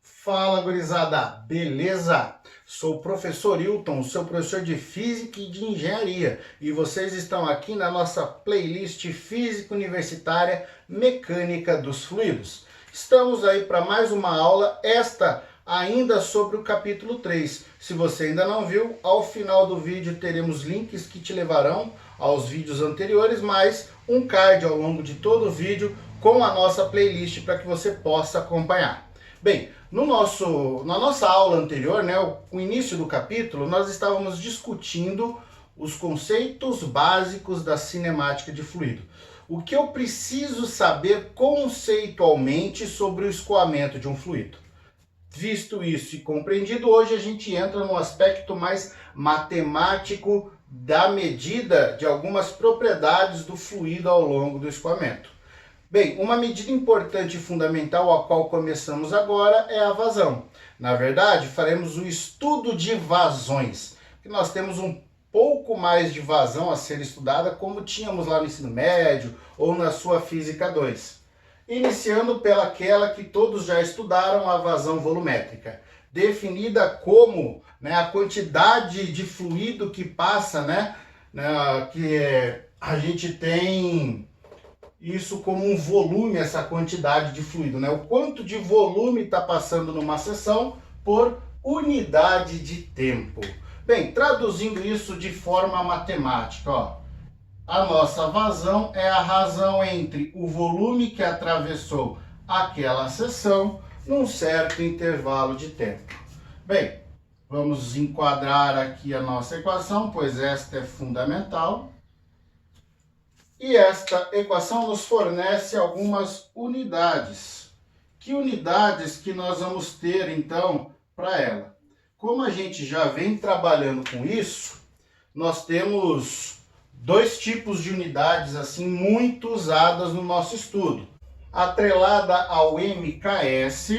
Fala, gurizada, beleza? Sou o professor Hilton, seu professor de Física e de Engenharia, e vocês estão aqui na nossa playlist Física Universitária Mecânica dos Fluidos. Estamos aí para mais uma aula, esta ainda sobre o capítulo 3. Se você ainda não viu, ao final do vídeo teremos links que te levarão aos vídeos anteriores, mais um card ao longo de todo o vídeo com a nossa playlist para que você possa acompanhar. Bem, na nossa aula anterior, o início do capítulo, nós estávamos discutindo os conceitos básicos da cinemática de fluido. O que eu preciso saber conceitualmente sobre o escoamento de um fluido. Visto isso e compreendido, hoje a gente entra no aspecto mais matemático da medida de algumas propriedades do fluido ao longo do escoamento. Bem, uma medida importante e fundamental a qual começamos agora é a vazão. Na verdade, faremos o estudo de vazões, que nós temos um pouco mais de vazão a ser estudada, como tínhamos lá no ensino médio ou na sua Física 2. Iniciando pelaquela que todos já estudaram, a vazão volumétrica, definida como a quantidade de fluido que passa, a gente tem isso como um volume, essa quantidade de fluido, o quanto de volume está passando numa seção por unidade de tempo. Bem, traduzindo isso de forma matemática, a nossa vazão é a razão entre o volume que atravessou aquela seção num certo intervalo de tempo. Bem, vamos enquadrar aqui a nossa equação, pois esta é fundamental. E esta equação nos fornece algumas unidades. Que unidades que nós vamos ter, então, para ela? Como a gente já vem trabalhando com isso, nós temos dois tipos de unidades assim muito usadas no nosso estudo. Atrelada ao MKS,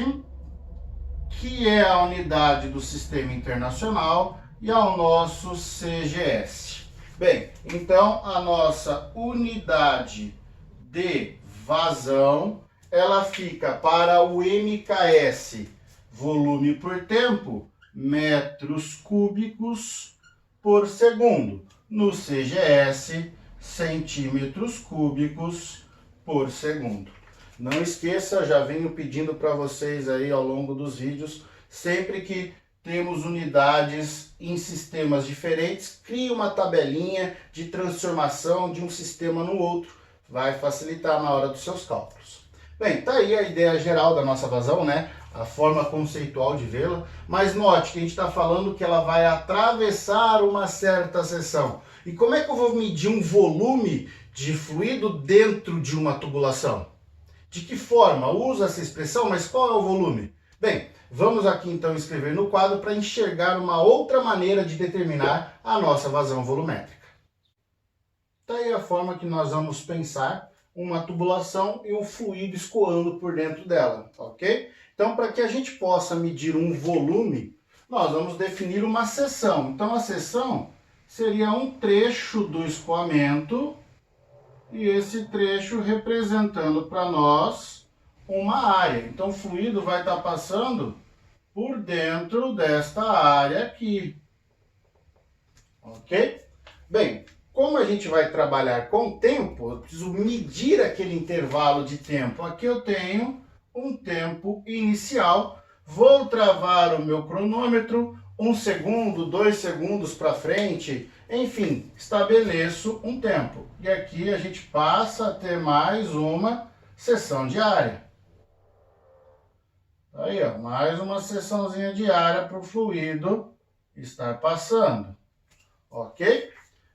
que é a unidade do Sistema Internacional, e ao nosso CGS. Bem, então a nossa unidade de vazão, ela fica para o MKS, volume por tempo, metros cúbicos por segundo. No CGS, centímetros cúbicos por segundo. Não esqueça, já venho pedindo para vocês aí ao longo dos vídeos, sempre que temos unidades em sistemas diferentes, crie uma tabelinha de transformação de um sistema no outro. Vai facilitar na hora dos seus cálculos. Bem, tá aí a ideia geral da nossa vazão, a forma conceitual de vê-la. Mas note que a gente está falando que ela vai atravessar uma certa seção. E como é que eu vou medir um volume de fluido dentro de uma tubulação? De que forma? Usa essa expressão, mas qual é o volume? Bem, vamos aqui então escrever no quadro para enxergar uma outra maneira de determinar a nossa vazão volumétrica. Está aí a forma que nós vamos pensar uma tubulação e um fluido escoando por dentro dela, ok? Então, para que a gente possa medir um volume, nós vamos definir uma seção. Então, a seção seria um trecho do escoamento e esse trecho representando para nós uma área. Então, o fluido vai estar passando por dentro desta área aqui. Ok? Bem, como a gente vai trabalhar com tempo, eu preciso medir aquele intervalo de tempo. Aqui eu tenho um tempo inicial. Vou travar o meu cronômetro 1 segundo, 2 segundos para frente. Enfim, estabeleço um tempo. E aqui a gente passa a ter mais uma seção diária. Aí, mais uma seçãozinha diária para o fluido estar passando. Ok?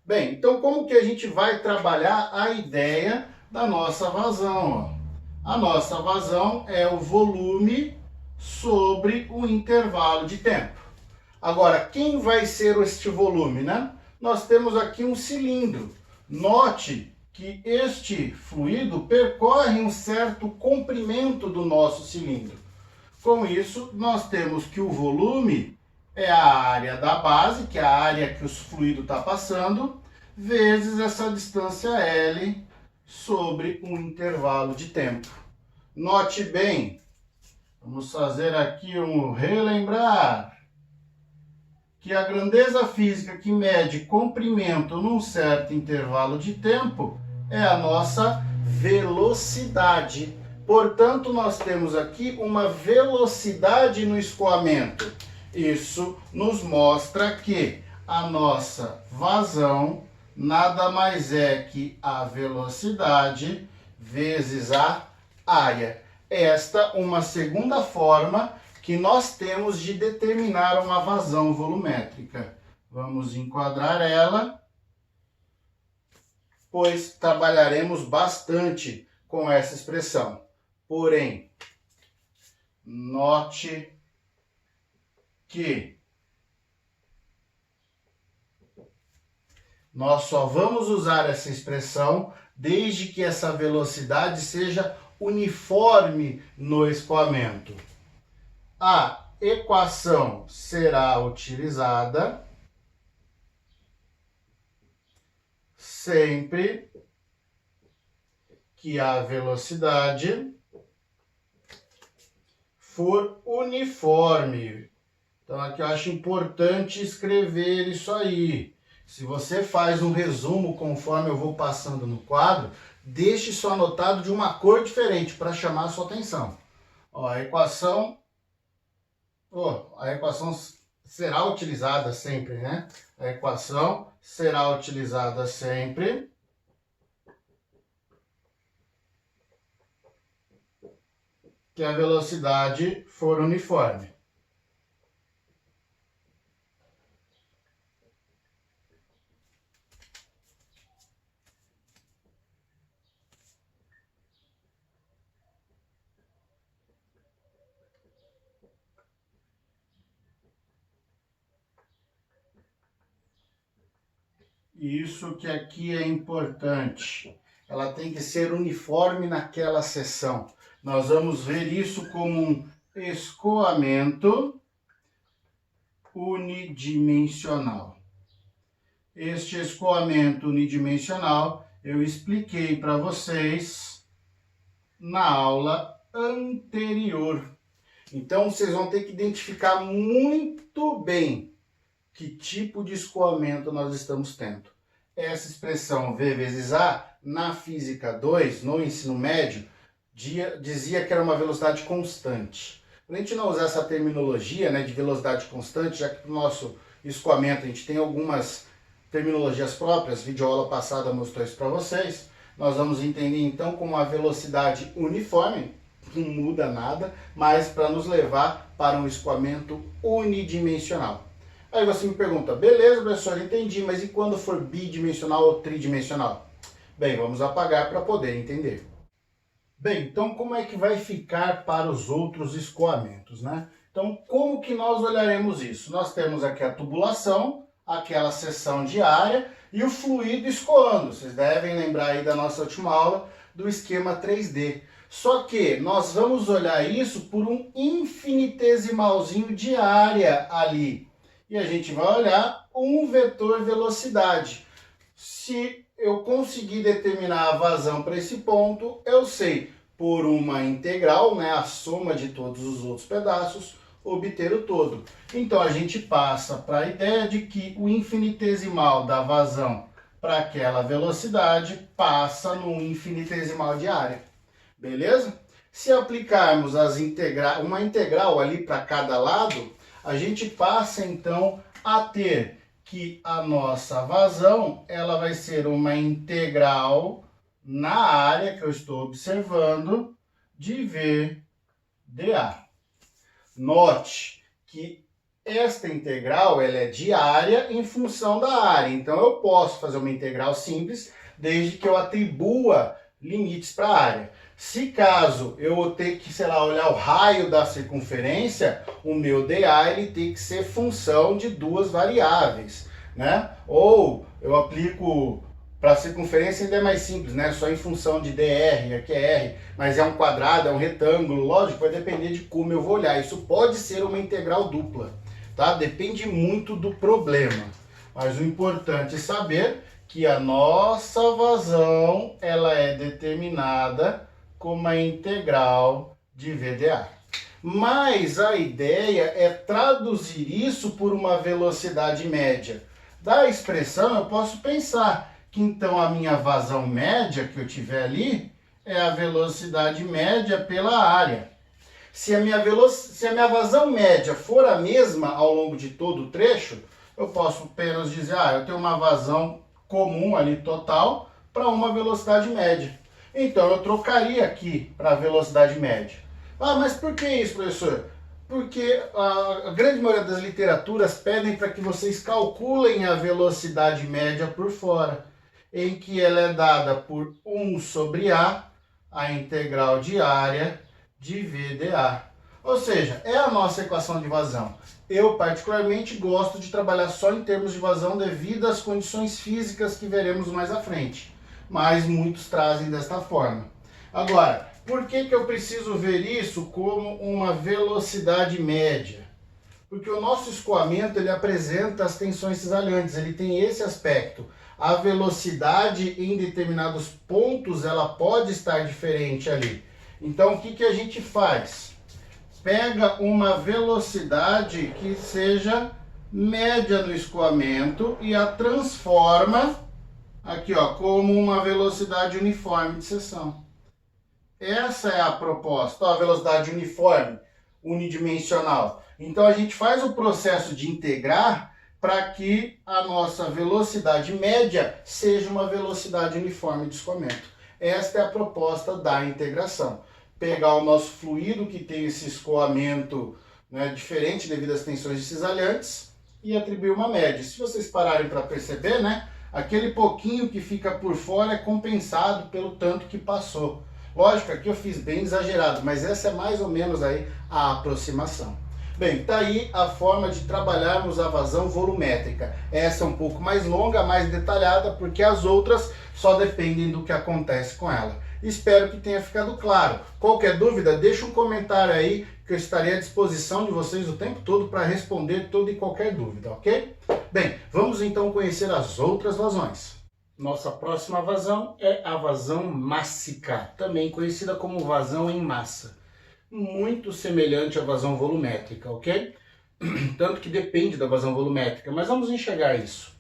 Bem, então como que a gente vai trabalhar a ideia da nossa vazão? A nossa vazão é o volume sobre o intervalo de tempo. Agora, quem vai ser este volume, Nós temos aqui um cilindro. Note que este fluido percorre um certo comprimento do nosso cilindro. Com isso, nós temos que o volume é a área da base, que é a área que o fluido está passando, vezes essa distância L sobre um intervalo de tempo. Note bem Vamos fazer aqui um relembrar que a grandeza física que mede comprimento num certo intervalo de tempo é a nossa velocidade. Portanto, nós temos aqui uma velocidade no escoamento. Isso nos mostra que a nossa vazão nada mais é que a velocidade vezes a área. Esta uma segunda forma que nós temos de determinar uma vazão volumétrica. Vamos enquadrar ela, pois trabalharemos bastante com essa expressão. Porém, note que nós só vamos usar essa expressão desde que essa velocidade seja uniforme no escoamento. A equação será utilizada sempre que a velocidade for uniforme. Então aqui eu acho importante escrever isso aí. Se você faz um resumo conforme eu vou passando no quadro, deixe isso anotado de uma cor diferente para chamar a sua atenção. Ó, a equação será utilizada sempre, né? A equação será utilizada sempre que a velocidade for uniforme. Isso que aqui é importante. Ela tem que ser uniforme naquela seção. Nós vamos ver isso como um escoamento unidimensional. Este escoamento unidimensional eu expliquei para vocês na aula anterior. Então vocês vão ter que identificar muito bem que tipo de escoamento nós estamos tendo. Essa expressão V vezes A, na Física 2, no ensino médio, dizia que era uma velocidade constante. Para a gente não usar essa terminologia, né, de velocidade constante, já que para o nosso escoamento a gente tem algumas terminologias próprias, videoaula passada mostrou isso para vocês, nós vamos entender então como a velocidade uniforme, não muda nada, mas para nos levar para um escoamento unidimensional. Aí você me pergunta, beleza, professor, entendi, mas e quando for bidimensional ou tridimensional? Bem, vamos apagar para poder entender. Bem, então como é que vai ficar para os outros escoamentos, né? Então, como que nós olharemos isso? Nós temos aqui a tubulação, aquela seção de área e o fluido escoando. Vocês devem lembrar aí da nossa última aula do esquema 3D. Só que nós vamos olhar isso por um infinitesimalzinho de área ali. E a gente vai olhar um vetor velocidade. Se eu conseguir determinar a vazão para esse ponto, eu sei, por uma integral, né, a soma de todos os outros pedaços, obter o todo. Então a gente passa para a ideia de que o infinitesimal da vazão para aquela velocidade passa no infinitesimal de área. Beleza? Se aplicarmos uma integral ali para cada lado, a gente passa então a ter que a nossa vazão ela vai ser uma integral na área que eu estou observando de V dA. Note que esta integral ela é diária em função da área. Então eu posso fazer uma integral simples desde que eu atribua limites para a área. Se caso eu ter que, sei lá, olhar o raio da circunferência, o meu dA ele tem que ser função de duas variáveis, né? Ou eu aplico para a circunferência ainda é mais simples, né? Só em função de dr, aqui é r, mas é um quadrado, é um retângulo, lógico, vai depender de como eu vou olhar. Isso pode ser uma integral dupla, tá? Depende muito do problema. Mas o importante é saber que a nossa vazão ela é determinada como a integral de VdA. Mas a ideia é traduzir isso por uma velocidade média. Da expressão eu posso pensar que então a minha vazão média que eu tiver ali é a velocidade média pela área. Se a minha vazão média for a mesma ao longo de todo o trecho, eu posso apenas dizer, eu tenho uma vazão comum ali total para uma velocidade média. Então eu trocaria aqui para a velocidade média. Mas por que isso, professor? Porque a grande maioria das literaturas pedem para que vocês calculem a velocidade média por fora, em que ela é dada por 1 sobre a integral de área de VdA. Ou seja, é a nossa equação de vazão. Eu particularmente gosto de trabalhar só em termos de vazão devido às condições físicas que veremos mais à frente. Mas muitos trazem desta forma. Agora, por que eu preciso ver isso como uma velocidade média? Porque o nosso escoamento ele apresenta as tensões cisalhantes, ele tem esse aspecto. A velocidade em determinados pontos ela pode estar diferente ali. Então o que a gente faz? Pega uma velocidade que seja média no escoamento e a transforma aqui como uma velocidade uniforme de seção. Essa é a proposta, a velocidade uniforme, unidimensional. Então a gente faz o processo de integrar para que a nossa velocidade média seja uma velocidade uniforme de escoamento. Esta é a proposta da integração. Pegar o nosso fluido que tem esse escoamento diferente devido às tensões cisalhantes e atribuir uma média. Se vocês pararem para perceber, aquele pouquinho que fica por fora é compensado pelo tanto que passou. Lógico, aqui eu fiz bem exagerado, mas essa é mais ou menos aí a aproximação. Bem, tá aí a forma de trabalharmos a vazão volumétrica. Essa é um pouco mais longa, mais detalhada, porque as outras só dependem do que acontece com ela. Espero que tenha ficado claro. Qualquer dúvida, deixa um comentário aí, que eu estarei à disposição de vocês o tempo todo para responder toda e qualquer dúvida, ok? Bem, vamos então conhecer as outras vazões. Nossa próxima vazão é a vazão mássica, também conhecida como vazão em massa. Muito semelhante à vazão volumétrica, ok? Tanto que depende da vazão volumétrica, mas vamos enxergar isso.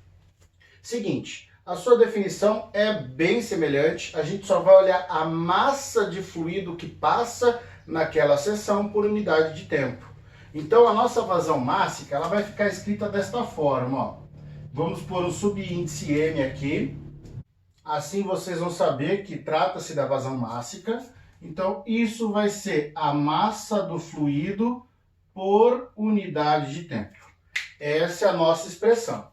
Seguinte, a sua definição é bem semelhante, a gente só vai olhar a massa de fluido que passa naquela seção por unidade de tempo. Então a nossa vazão mássica ela vai ficar escrita desta forma. Vamos pôr um subíndice M aqui. Assim vocês vão saber que trata-se da vazão mássica. Então, isso vai ser a massa do fluido por unidade de tempo. Essa é a nossa expressão.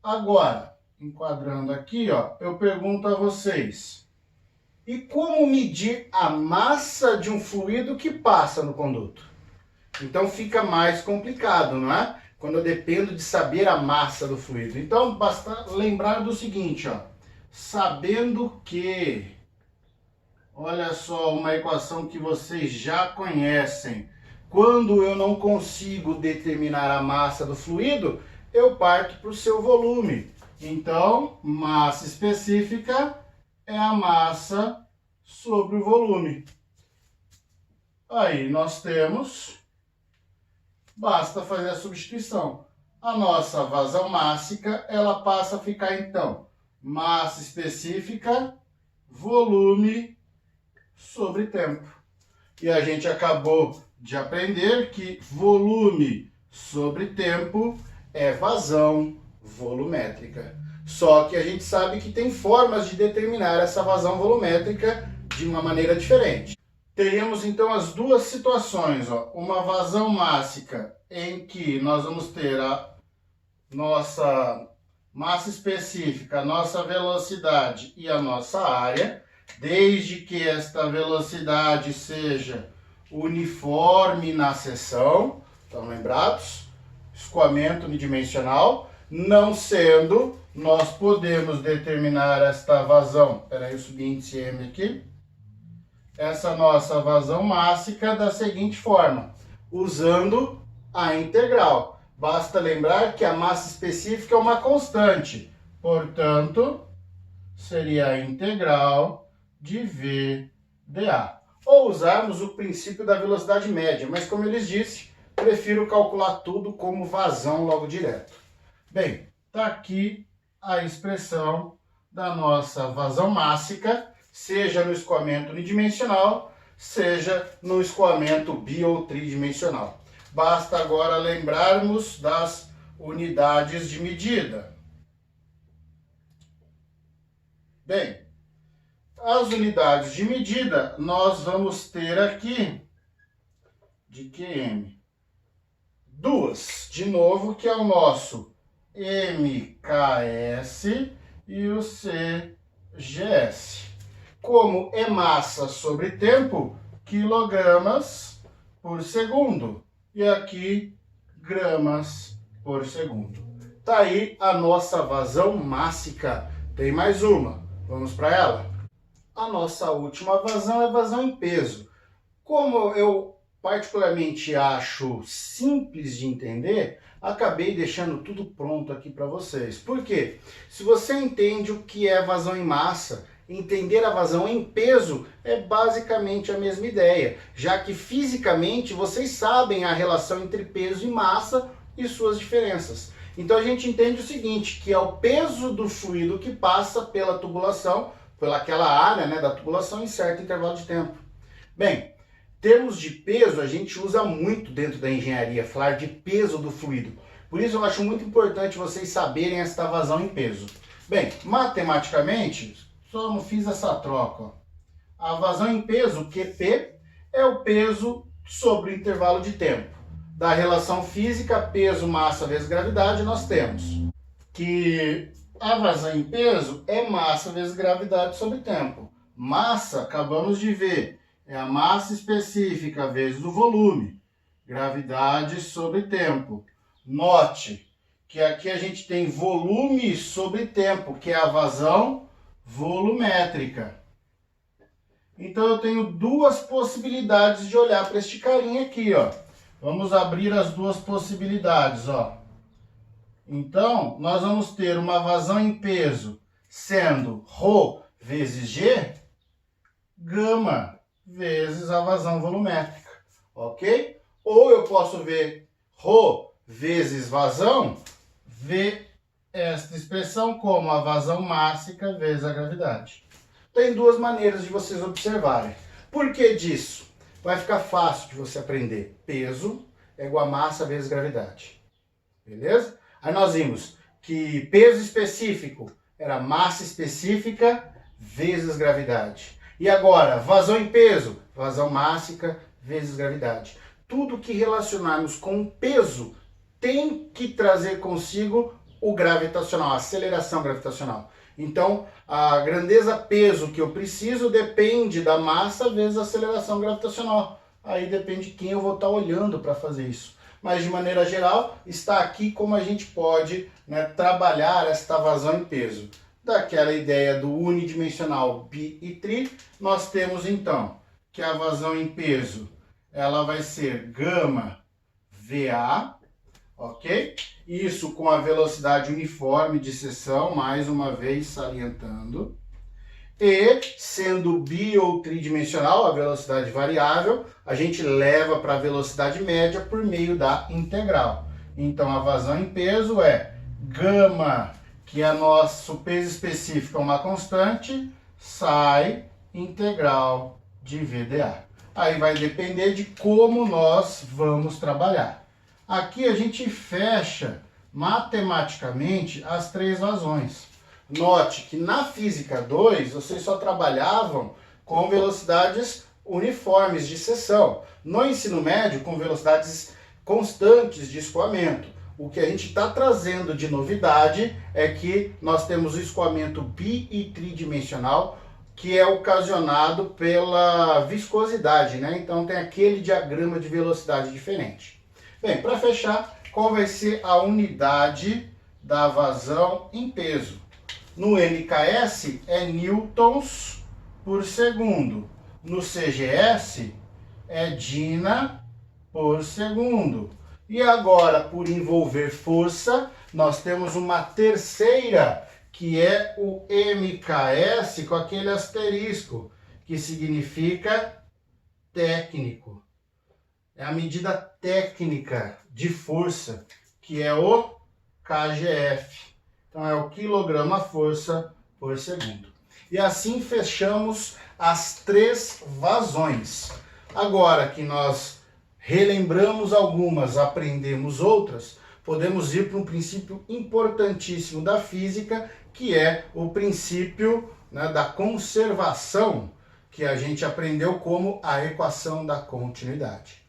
Agora, enquadrando aqui, eu pergunto a vocês. E como medir a massa de um fluido que passa no conduto? Então, fica mais complicado, não é? Quando eu dependo de saber a massa do fluido. Então, basta lembrar do seguinte, sabendo que, olha só, uma equação que vocês já conhecem. Quando eu não consigo determinar a massa do fluido, eu parto para o seu volume. Então, massa específica é a massa sobre o volume. Aí nós temos, basta fazer a substituição. A nossa vazão mássica, ela passa a ficar então massa específica, volume sobre tempo. E a gente acabou de aprender que volume sobre tempo é vazão volumétrica. Só que a gente sabe que tem formas de determinar essa vazão volumétrica de uma maneira diferente. Teríamos então as duas situações, uma vazão mássica em que nós vamos ter a nossa massa específica, a nossa velocidade e a nossa área, desde que esta velocidade seja uniforme na seção, estão lembrados? Escoamento unidimensional, não sendo, nós podemos determinar esta vazão, peraí, o subíndice M aqui, essa nossa vazão mássica da seguinte forma, usando a integral. Basta lembrar que a massa específica é uma constante, portanto, seria a integral de VdA. ou usarmos o princípio da velocidade média, mas como eu lhes disse, prefiro calcular tudo como vazão logo direto. Bem, está aqui a expressão da nossa vazão mássica, seja no escoamento unidimensional, seja no escoamento bi ou tridimensional. Basta agora lembrarmos das unidades de medida. Bem, as unidades de medida nós vamos ter aqui de QM. Duas, de novo, que é o nosso MKS e o CGS. Como é massa sobre tempo, quilogramas por segundo. E aqui, gramas por segundo. Tá aí a nossa vazão mássica. Tem mais uma. Vamos para ela? A nossa última vazão é vazão em peso. Como eu particularmente acho simples de entender, acabei deixando tudo pronto aqui para vocês. Por quê? Se você entende o que é vazão em massa, entender a vazão em peso é basicamente a mesma ideia, já que fisicamente vocês sabem a relação entre peso e massa e suas diferenças. Então a gente entende o seguinte, que é o peso do fluido que passa pela tubulação, pelaquela área, né, da tubulação em certo intervalo de tempo. Bem, termos de peso a gente usa muito dentro da engenharia, falar de peso do fluido. Por isso eu acho muito importante vocês saberem esta vazão em peso. Bem, matematicamente, só fiz essa troca. Ó. A vazão em peso, QP, é o peso sobre o intervalo de tempo. Da relação física, peso, massa vezes gravidade, nós temos que a vazão em peso é massa vezes gravidade sobre tempo. Massa, acabamos de ver, é a massa específica vezes o volume. Gravidade sobre tempo. Note que aqui a gente tem volume sobre tempo, que é a vazão volumétrica. Então eu tenho duas possibilidades de olhar para este carinha aqui, ó. Vamos abrir as duas possibilidades, ó. Então, nós vamos ter uma vazão em peso sendo ρ vezes G, gama vezes a vazão volumétrica, ok? Ou eu posso ver ρ vezes vazão, ver esta expressão como a vazão mássica vezes a gravidade. Tem duas maneiras de vocês observarem. Por que disso? Vai ficar fácil de você aprender. Peso é igual a massa vezes gravidade. Beleza? Aí nós vimos que peso específico era massa específica vezes gravidade. E agora, vazão em peso, vazão mássica vezes gravidade. Tudo que relacionarmos com peso tem que trazer consigo o gravitacional, a aceleração gravitacional. Então, a grandeza peso que eu preciso depende da massa vezes a aceleração gravitacional. Aí depende de quem eu vou estar olhando para fazer isso. Mas, de maneira geral, está aqui como a gente pode, né, trabalhar esta vazão em peso. Daquela ideia do unidimensional bi e tri, nós temos, então, que a vazão em peso ela vai ser gama VA, ok? Isso com a velocidade uniforme de seção, mais uma vez salientando. E, sendo bi ou tridimensional, a velocidade variável, a gente leva para a velocidade média por meio da integral. Então, a vazão em peso é gama, que é nosso peso específico, é uma constante, sai integral de VdA. Aí vai depender de como nós vamos trabalhar. Aqui a gente fecha matematicamente as três vazões. Note que na Física 2, vocês só trabalhavam com velocidades uniformes de seção. No ensino médio, com velocidades constantes de escoamento. O que a gente está trazendo de novidade é que nós temos o escoamento bi e tridimensional, que é ocasionado pela viscosidade, né? Então tem aquele diagrama de velocidade diferente. Bem, para fechar, qual vai ser a unidade da vazão em peso? No MKS é newtons por segundo. No CGS é Dina por segundo. E agora, por envolver força, nós temos uma terceira, que é o MKS com aquele asterisco, que significa técnico. É a medida técnica de força, que é o kgf. Então é o quilograma-força por segundo. E assim fechamos as 3 vazões. Agora que nós relembramos algumas, aprendemos outras, podemos ir para um princípio importantíssimo da física, que é o princípio, né, da conservação, que a gente aprendeu como a equação da continuidade.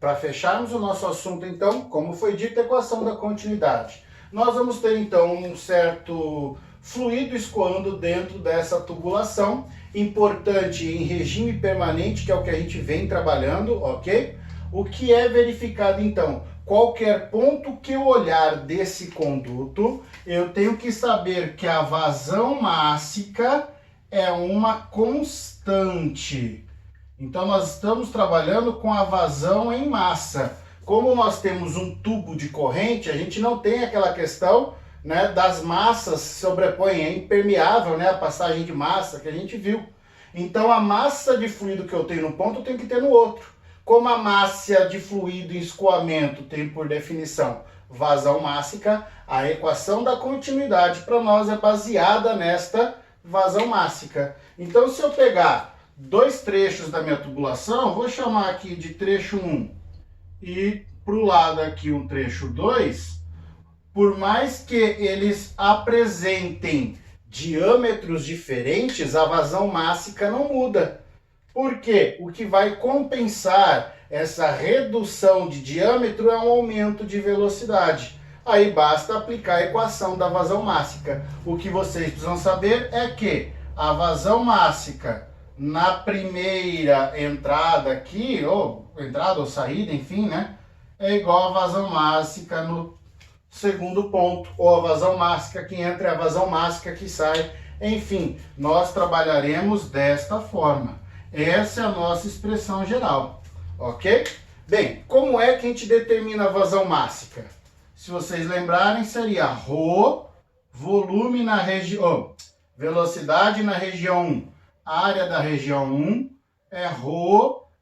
Para fecharmos o nosso assunto, então, como foi dito, a equação da continuidade. Nós vamos ter, então, um certo fluido escoando dentro dessa tubulação, importante em regime permanente, que é o que a gente vem trabalhando, ok? O que é verificado, então? Qualquer ponto que eu olhar desse conduto, eu tenho que saber que a vazão mássica é uma constante. Então, nós estamos trabalhando com a vazão em massa. Como nós temos um tubo de corrente, a gente não tem aquela questão, né, das massas se sobrepõem, é impermeável, né, a passagem de massa que a gente viu. Então, a massa de fluido que eu tenho num ponto, eu tenho que ter no outro. Como a massa de fluido em escoamento tem por definição vazão mássica, a equação da continuidade para nós é baseada nesta vazão mássica. Então, se eu pegar 2 trechos da minha tubulação, vou chamar aqui de trecho 1 e para o lado aqui um trecho 2, por mais que eles apresentem diâmetros diferentes, a vazão mássica não muda. Por quê? O que vai compensar essa redução de diâmetro é um aumento de velocidade. Aí basta aplicar a equação da vazão mássica. O que vocês precisam saber é que a vazão mássica na primeira entrada aqui, ou entrada ou saída, enfim, né, é igual a vazão mássica no segundo ponto, ou a vazão mássica que entra e a vazão mássica que sai. Enfim, nós trabalharemos desta forma. Essa é a nossa expressão geral, ok? Bem, como é que a gente determina a vazão mássica? Se vocês lembrarem, seria ρ, volume na região, velocidade na região 1, área da região 1, é ρ,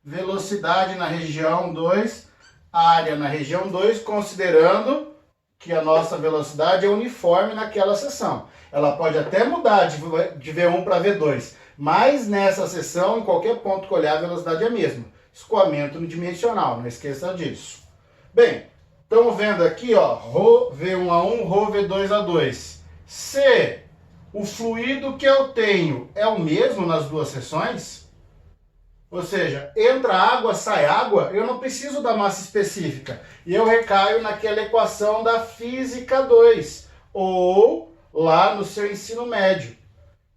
velocidade na região 2, área na região 2, considerando que a nossa velocidade é uniforme naquela seção. Ela pode até mudar de V1 para V2, mas nessa seção, em qualquer ponto que olhar, a velocidade é a mesma. Escoamento unidimensional, não esqueça disso. Bem, estamos vendo aqui, ó, ρ V1A1, ρ V2A2. Se o fluido que eu tenho é o mesmo nas duas seções, ou seja, entra água, sai água, eu não preciso da massa específica. E eu recaio naquela equação da Física 2, ou lá no seu ensino médio,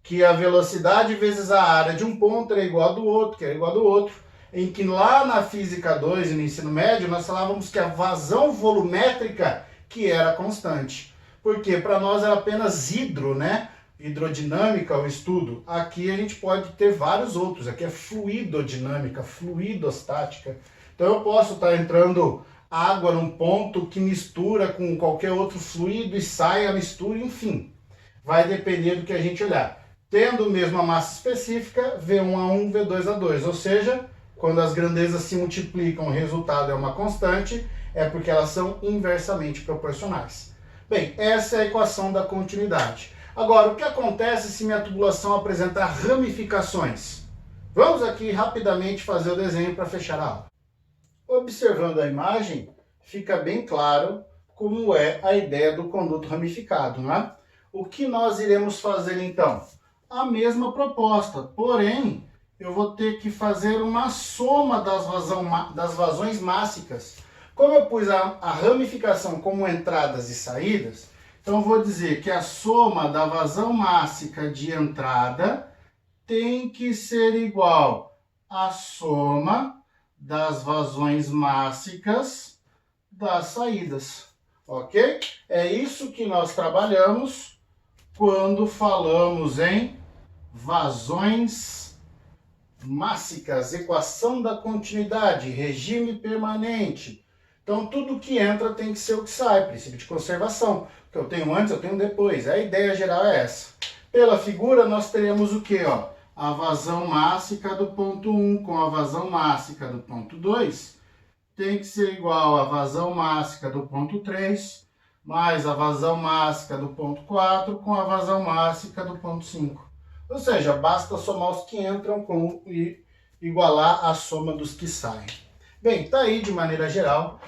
que a velocidade vezes a área de um ponto é igual a do outro, que é igual a do outro, em que lá na Física 2 e no ensino médio nós falávamos que a vazão volumétrica que era constante. Porque para nós era apenas né? Hidrodinâmica, o estudo. Aqui a gente pode ter vários outros. Aqui é fluidodinâmica, fluidostática. Então eu posso estar entrando água num ponto que mistura com qualquer outro fluido e sai a mistura, enfim. Vai depender do que a gente olhar. Tendo mesmo a massa específica, V1A1, V2A2. Ou seja, quando as grandezas se multiplicam, o resultado é uma constante, é porque elas são inversamente proporcionais. Bem, essa é a equação da continuidade. Agora, o que acontece se minha tubulação apresentar ramificações? Vamos aqui rapidamente fazer o desenho para fechar a aula. Observando a imagem, fica bem claro como é a ideia do conduto ramificado, né? O que nós iremos fazer então? A mesma proposta, porém, eu vou ter que fazer uma soma das vazões mássicas. Como eu pus a ramificação como entradas e saídas, então eu vou dizer que a soma da vazão mássica de entrada tem que ser igual à soma das vazões mássicas das saídas, ok? É isso que nós trabalhamos quando falamos em vazões mássicas, equação da continuidade, regime permanente. Então tudo que entra tem que ser o que sai, princípio de conservação. O que eu tenho antes, eu tenho depois. A ideia geral é essa. Pela figura nós teremos o que? a vazão mássica do ponto 1 com a vazão mássica do ponto 2 tem que ser igual à vazão mássica do ponto 3 mais a vazão mássica do ponto 4 com a vazão mássica do ponto 5. Ou seja, basta somar os que entram e igualar a soma dos que saem. Bem, tá aí de maneira geral.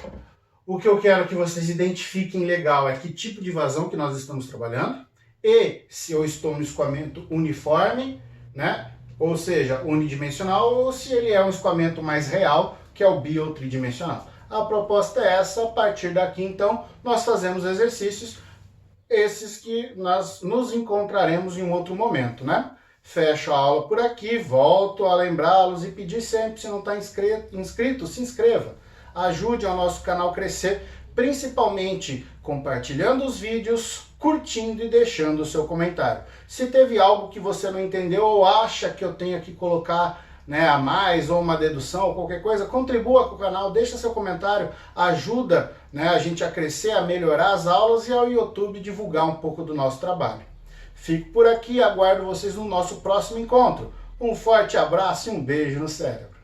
O que eu quero que vocês identifiquem legal é que tipo de vazão que nós estamos trabalhando e se eu estou no escoamento uniforme, né? Ou seja, unidimensional, ou se ele é um escoamento mais real, que é o bi ou tridimensional. A proposta é essa. A partir daqui, então, nós fazemos exercícios, esses que nós nos encontraremos em um outro momento, né? Fecho a aula por aqui, volto a lembrá-los e pedir sempre, se não está inscrito, se inscreva. Ajude ao nosso canal crescer, principalmente compartilhando os vídeos, curtindo e deixando o seu comentário. Se teve algo que você não entendeu ou acha que eu tenha que colocar, né, a mais, ou uma dedução, ou qualquer coisa, contribua com o canal, deixa seu comentário, ajuda, né, a gente a crescer, a melhorar as aulas e ao YouTube divulgar um pouco do nosso trabalho. Fico por aqui, aguardo vocês no nosso próximo encontro. Um forte abraço e um beijo no cérebro.